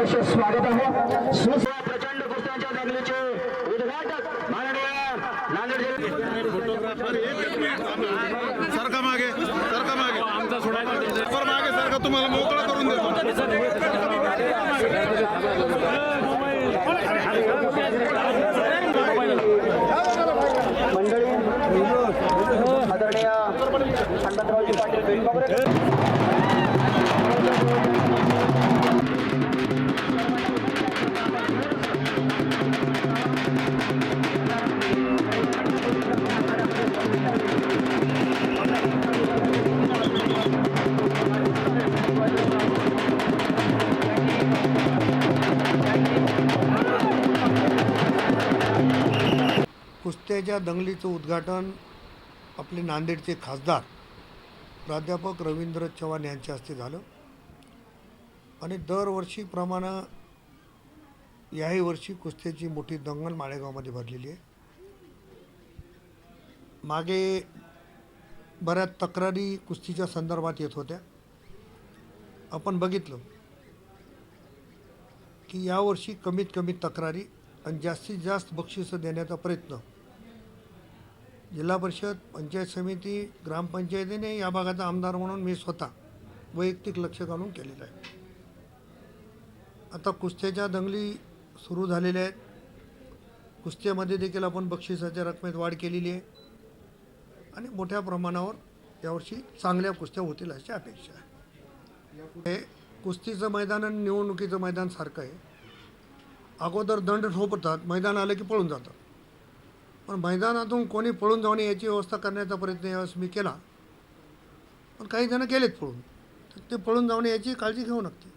सहर्ष स्वागत आहे। सुसवा प्रचंड कुस्त्यांच्या दंगलीचे उद्घाटक माननीय नांदेड सरका मागे आमचा सोडायचा मागे सरका तुम्हाला मोकळा करून देतो। मंडळी आदरणीय हनुमंतरावजी पाटील बेलगावकर कुस्त्याच्या दंगलीचं उद्घाटन आपले नांदेडचे खासदार प्राध्यापक रवींद्र चव्हाण यांच्या हस्ते झालं आणि दरवर्षीप्रमाणे याही वर्षी कुस्त्याची मोठी दंगल माळेगावमध्ये भरलेली आहे। मागे बऱ्याच तक्रारी कुस्तीच्या संदर्भात येत होत्या। आपण बघितलं की यावर्षी कमीत कमी तक्रारी आणि जास्तीत जास्त बक्षिसं देण्याचा प्रयत्न जिल्हा परिषद, पंचायत समिती, ग्रामपंचायतीने या भागाचा आमदार म्हणून मी स्वतः वैयक्तिक लक्ष घालून केलेलं आहे। आता कुस्त्याच्या दंगली सुरू झालेल्या आहेत। कुस्त्यामध्ये देखील आपण बक्षिसाच्या रकमेत वाढ केलेली आहे आणि मोठ्या प्रमाणावर यावर्षी चांगल्या कुस्त्या होतील अशी अपेक्षा आहे। हे कुस्तीचं मैदान आणि निवडणुकीचं मैदान सारखं आहे। अगोदर दंड ठोकतात, मैदान आलं की पळून जातात, पण मैदानातून कोणी पळून जाऊन याची व्यवस्था करण्याचा प्रयत्न यावेळेस मी केला, पण काही जण गेलेत पळून, तर ते पळून जाऊन याची काळजी घेऊ नका।